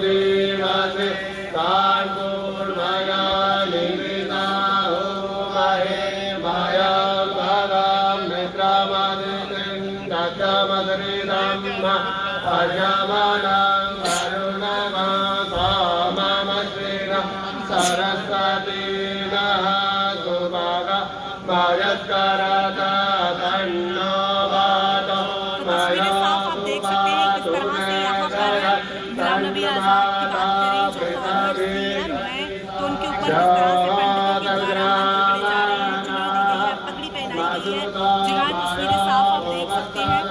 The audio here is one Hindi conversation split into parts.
जीवसे तान्पूर्वया निमिता हो महे भया भगं मित्रमदितिं दशमद्रिदं अजमनं करुणमासाममश्विनं सरस्वती नः सुभगा मयस्करता तन्नो वातो मया सुभातु गुलाम नबी आज़ाद की बात करें जो तो उनके ऊपर किस तरह से पंडितों के द्वारा मंत्र पढ़े जा रहे हैं, चुनरी दी गई है, पगड़ी पहनाई गई है। जिगार तस्वीरें साफ आप देख सकते हैं।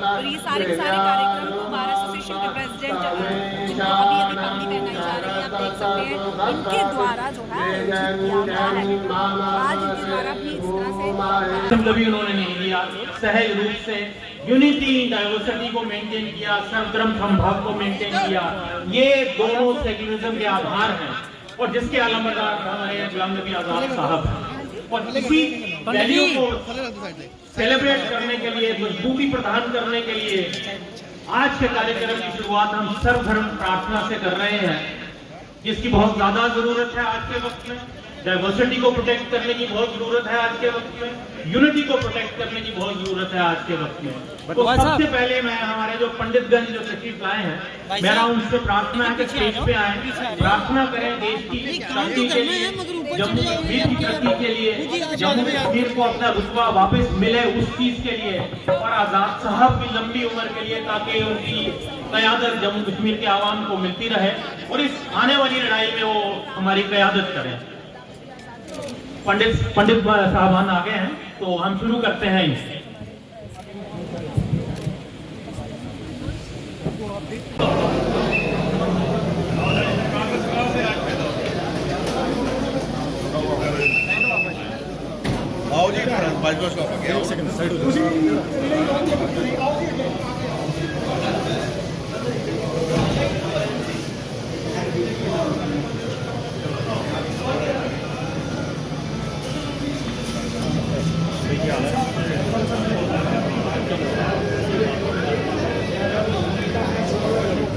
और ये सारे के सारे कार्यक्रम को बार एसोसिएशन के प्रेसिडेंट जिनको अभी अभी पगड़ी पहनाई जा रही है, आप देख सकते हैं, इनके द्वारा जो है आयोजित किया गया है। आज इनके द्वारा भी इस तरह से कभी उन्होंने नहीं लिया, सहज रूप से यूनिटी डाइवर्सिटी को मेंटेन किया, सर्वधर्म समभाव को मेंटेन किया। ये दोनों सेक्युलरिज्म के आधार हैं और जिसके आलमबरदार हमारे गुलाम नबी आजाद साहब हैं। और इसी वैल्यू को सेलिब्रेट करने के लिए, मजबूती प्रदान करने के लिए आज के कार्यक्रम की शुरुआत हम सर्वधर्म प्रार्थना से कर रहे हैं, जिसकी बहुत ज्यादा जरूरत है आज के वक्त में। डाइवर्सिटी को प्रोटेक्ट करने की बहुत जरूरत है आज के वक्त में, यूनिटी को प्रोटेक्ट करने की बहुत जरूरत है आज के वक्त में। तो सबसे पहले मैं हमारे जो पंडितगण जो तशरीफ लाए हैं, मेरा उनसे प्रार्थना है कि स्टेज पे आए, प्रार्थना करें देश की तरक्की के लिए, जम्मू कश्मीर की तरक्की के लिए, जम्मू कश्मीर को अपना रुतबा वापस मिले उस चीज के लिए, और आजाद साहब की लंबी उम्र के लिए, ताकि उनकी क़यादत जम्मू कश्मीर के आवाम को मिलती रहे और इस आने वाली लड़ाई में वो हमारी क़यादत करें। पंडित साहबान आ गए हैं, तो हम शुरू करते हैं इनसे। आओ जी, एक सेकंड साइड हो जाओ।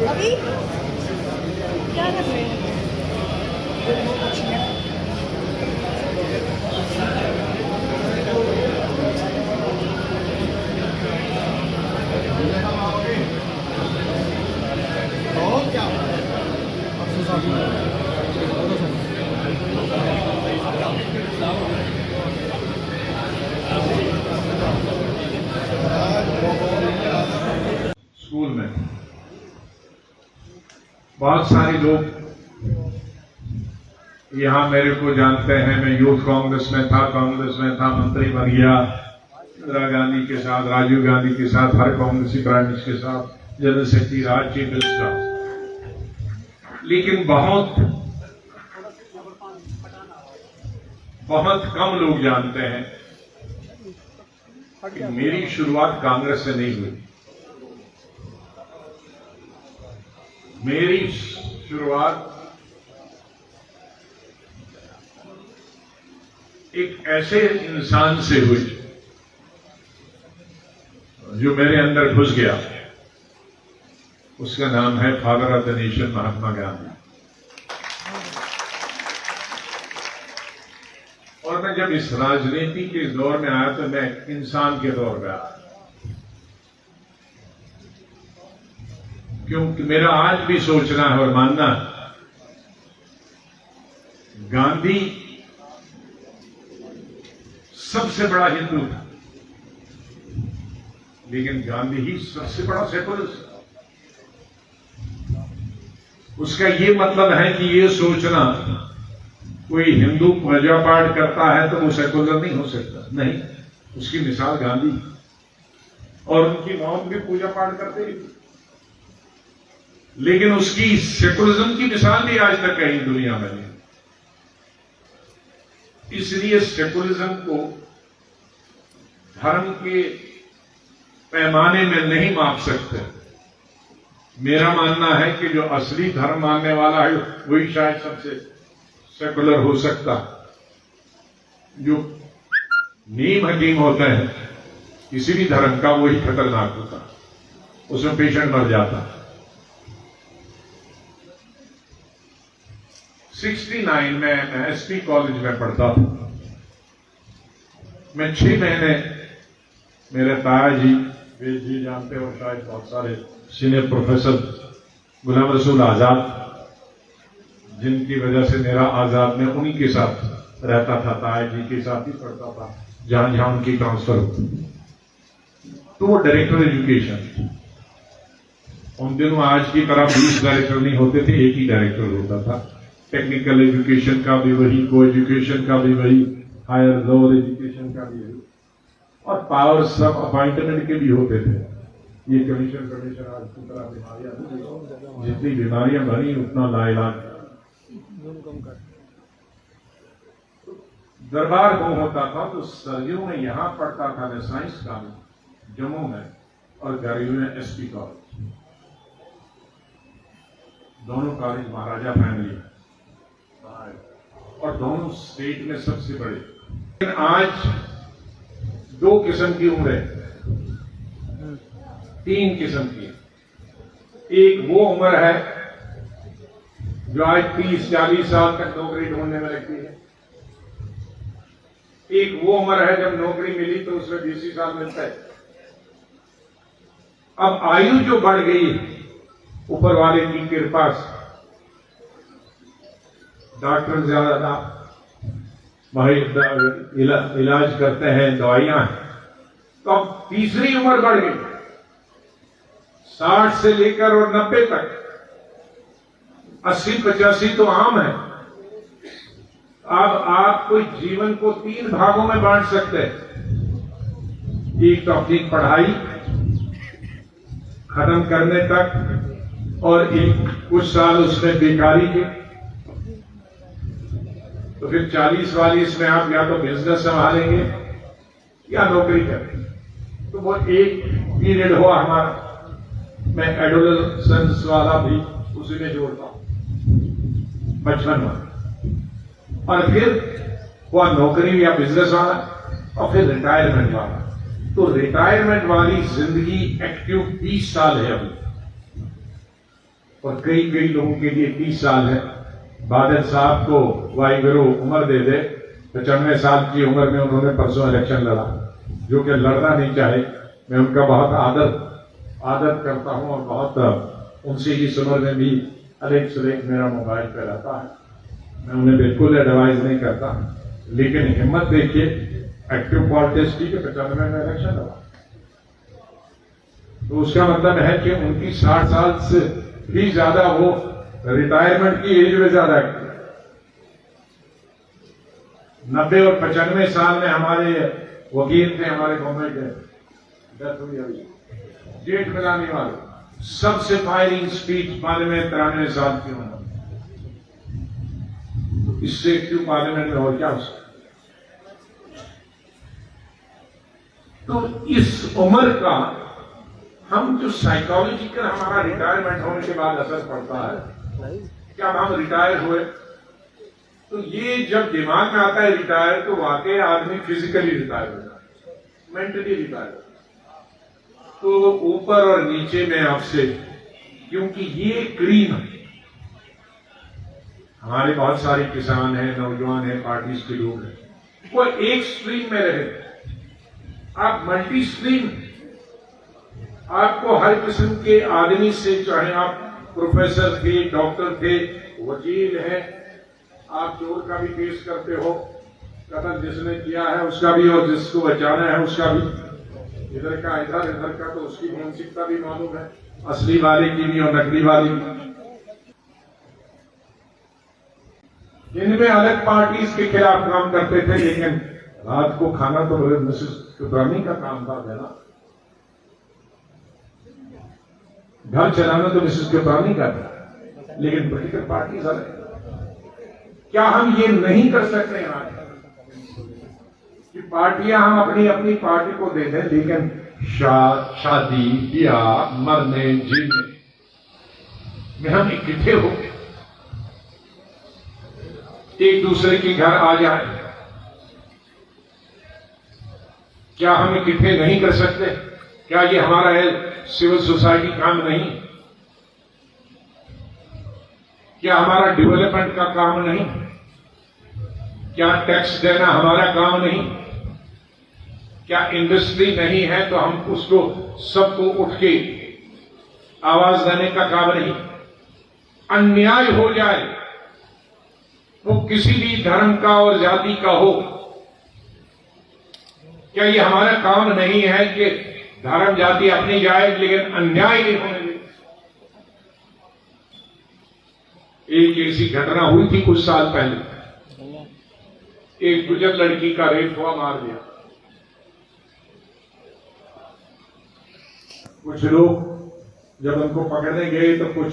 अभी क्या कर रहे हैं? स्कूल में बहुत सारे लोग यहाँ मेरे को जानते हैं। मैं यूथ कांग्रेस में था, मंत्री बन गया इंदिरा गांधी के साथ, राजीव गांधी के साथ, हर कांग्रेसी ब्रांच के साथ, जनरल सेक्रेटरी, राज, चीफ मिनिस्टर। लेकिन बहुत कम लोग जानते हैं कि मेरी शुरुआत कांग्रेस से नहीं हुई। मेरी शुरुआत एक ऐसे इंसान से हुई जो मेरे अंदर घुस गया। उसका नाम है father of the nation, Mahatma Gandhi. और मैं जब इस राजनीति के दौर में आया तो मैं इंसान के दौर में आया, क्योंकि मेरा आज भी सोचना है और मानना है, गांधी सबसे बड़ा हिंदू था, लेकिन गांधी ही सबसे बड़ा सेकुलरिस्ट। उसका ये मतलब है कि ये सोचना कोई हिंदू पूजा पाठ करता है तो वो सेकुलर नहीं हो सकता। नहीं, उसकी मिसाल गांधी, और उनकी मौत भी पूजा पाठ करते ही, लेकिन उसकी सेकुलरिज्म की मिसाल भी आज तक कहीं दुनिया में नहीं। इसलिए सेकुलरिज्म को धर्म के पैमाने में नहीं माप सकते। मेरा मानना है कि जो असली धर्म मानने वाला है वही शायद सबसे सेकुलर हो सकता। जो नीम हकीम होते हैं किसी भी धर्म का, वही खतरनाक होता, उसमें पेशेंट मर जाता। 69 में मैं एसपी कॉलेज में पढ़ता था। मैं 6 महीने मेरे ताया जी, वे जी जानते हो शायद, बहुत सारे सीनियर प्रोफेसर गुलाम रसूल आजाद, जिनकी वजह से मेरा आजाद में उन्हीं के साथ रहता था, ताया जी के साथ ही पढ़ता था जहां जहां उनकी ट्रांसफर होती। तो वो डायरेक्टर एजुकेशन, उन दिनों आज की तरह 20 डायरेक्टर नहीं होते थे, एक ही डायरेक्टर होता था। टेक्निकल एजुकेशन का भी वही, को एजुकेशन का भी वही, हायर लोअर एजुकेशन का भी वही, और पावर सब अपॉइंटमेंट के भी होते थे। ये कमीशन आज की तरह बीमारियां, जितनी बीमारियां बनी उतना लाइलाज। दरबार को होता था तो सर्दियों में यहां पढ़ता था मैं साइंस कॉलेज जम्मू में, और गर्मियों में एसपी कॉलेज। दोनों कॉलेज महाराजा फैमिली और दोनों स्टेट में सबसे बड़े। लेकिन आज 2 किस्म की उम्र है, 3 किस्म की। एक वो उम्र है जो आज 30-40 साल तक नौकरी ढूंढने में लगती है। एक वो उम्र है जब नौकरी मिली तो उसमें 20 साल मिलता है। अब आयु जो बढ़ गई ऊपर वाले की कृपा से, डॉक्टर ज्यादा भाई इलाज करते हैं, दवाइयां हैं, तो अब तीसरी उम्र बढ़ गई 60 से लेकर और 90 तक। 80-85 तो आम है। अब आप कोई जीवन को 3 भागों में बांट सकते हैं। एक तो अपनी पढ़ाई खत्म करने तक, और एक कुछ साल उसमें बेकारी के, तो फिर 40-42 में आप या तो बिजनेस संभालेंगे या नौकरी करेंगे। तो वो एक पीरियड हुआ हमारा। मैं एडोलेसेंस वाला भी उसी में जोड़ता हूं, बचपन वाला, और फिर हुआ नौकरी या बिजनेस वाला, और फिर रिटायरमेंट वाला। तो रिटायरमेंट वाली जिंदगी एक्टिव 30 साल है अभी, और कई कई लोगों के लिए 30 साल है। बादल साहब को वाहिगुरु उम्र दे दे, 95 साल की उम्र में उन्होंने परसों इलेक्शन लड़ा, जो कि लड़ना नहीं चाहे। मैं उनका बहुत आदर करता हूं, और बहुत उनसे इस उम्र में भी अलेख सुलेख मेरा मोबाइल पे रहता है। मैं उन्हें बिल्कुल एडवाइज नहीं करता, लेकिन हिम्मत देखिए, एक्टिव पॉलिटिक्स की 95 में इलेक्शन लड़ा। तो उसका मतलब है कि उनकी 60 साल से भी ज्यादा वो रिटायरमेंट की एज में ज्यादा है। 90 और 95 साल में हमारे वकील थे, हमारे गवर्नमेंट के डेथ हुई अभी, जेठ मिलाने वाले, सबसे फायरिंग स्पीच 92-93 साल की उम्र। इससे क्यों पार्लियामेंट में और क्या हो सकता। तो इस उम्र का हम जो साइकोलॉजिकल हमारा रिटायरमेंट होने के बाद असर पड़ता है, क्या हम रिटायर हुए, तो ये जब दिमाग में आता है रिटायर, तो वाकई आदमी फिजिकली रिटायर होता है, मेंटली रिटायर। तो ऊपर और नीचे में आपसे, क्योंकि ये क्रीम है, हमारे बहुत सारे किसान हैं, नौजवान हैं, पार्टीज के लोग हैं, वो एक स्ट्रीम में रहे। आप मल्टी स्ट्रीम, आपको हर किस्म के आदमी से, चाहे आप प्रोफेसर थे, डॉक्टर थे, वकील हैं, आप चोर का भी केस करते हो, कत्ल जिसने किया है उसका भी, और जिसको बचाना है उसका भी, इधर का इधर, इधर का, तो उसकी मानसिकता भी मालूम है, असली वाले की भी और नकली वाले की। जिनमें अलग पार्टीज के खिलाफ काम करते थे, लेकिन रात को खाना तो मिसेस कुतरानी का काम था देना, घर चलाना तो मिसेस कुतरानी का था, लेकिन पोलिटिकल पार्टीज अलग। क्या हम ये नहीं कर सकते आज कि पार्टियां हम अपनी अपनी पार्टी को दे दें, लेकिन शादी ब्याह मरने जीने में हम इकट्ठे हो एक दूसरे के घर आ जाए? क्या हम इकट्ठे नहीं कर सकते? क्या ये हमारा सिविल सोसाइटी काम नहीं? क्या हमारा डेवलपमेंट का काम नहीं? क्या टैक्स देना हमारा काम नहीं? क्या इंडस्ट्री नहीं है तो हम उसको सबको उठ के आवाज देने का काम नहीं? अन्याय हो जाए वो किसी भी धर्म का और जाति का हो, क्या ये हमारा काम नहीं है कि धर्म जाति अपनी जाए लेकिन अन्याय नहीं होने दें? एक ऐसी घटना हुई थी कुछ साल पहले, एक गुजर लड़की का रेप हुआ, मार दिया। कुछ लोग जब उनको पकड़ने गए तो कुछ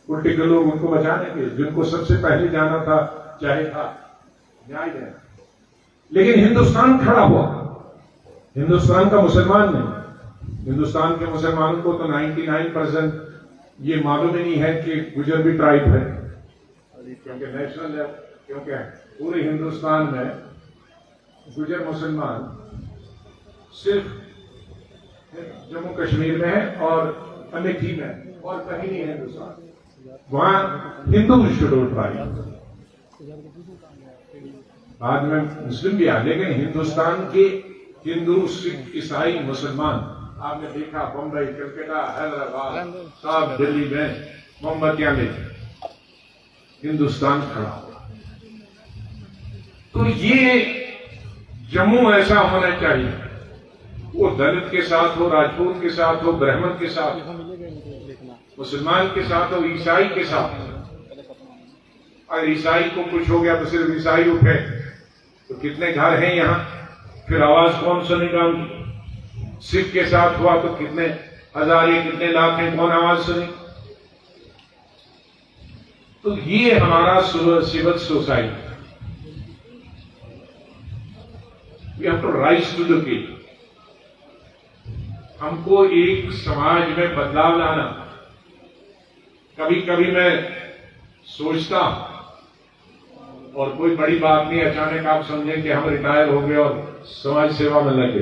उल्टे के लोग उनको बचाने गए, जिनको सबसे पहले जाना था चाहे था न्याय देना, लेकिन हिंदुस्तान खड़ा हुआ। हिंदुस्तान का मुसलमान नहीं, हिंदुस्तान के मुसलमानों को तो 99% ये मालूम ही नहीं है कि गुजर भी ट्राइब है, क्योंकि नेशनल है, क्योंकि पूरे हिंदुस्तान में गुजर मुसलमान सिर्फ जम्मू कश्मीर में है और अमेठी में, और कहीं नहीं है हिंदुस्तान। वहां हिंदू शेड्यूल ट्राइब, बाद में मुस्लिम भी आए, लेकिन हिंदुस्तान के हिंदू, सिख, ईसाई, मुसलमान आपने देखा बम्बई, कलकत्ता, हैदराबाद, सब दिल्ली में मोमबत्तियां लेके हिंदुस्तान खड़ा हुआ। तो ये जम्मू ऐसा होना चाहिए, वो दलित के साथ हो, राजपूत के साथ हो, ब्राह्मण के साथ हो, मुसलमान के साथ हो, ईसाई के साथ। और ईसाई को कुछ हो गया तो सिर्फ ईसाई उठे तो कितने घर हैं यहां, फिर आवाज कौन सुनेगा उनकी? सिख के साथ हुआ तो कितने हजार या कितने लाख हैं, कौन आवाज सुने? तो ये हमारा civil society, we have to rise to the occasion. हमको एक समाज में बदलाव लाना। कभी कभी मैं सोचता और कोई बड़ी बात नहीं, अचानक आप समझें कि हम रिटायर हो गए और समाज सेवा में लगे,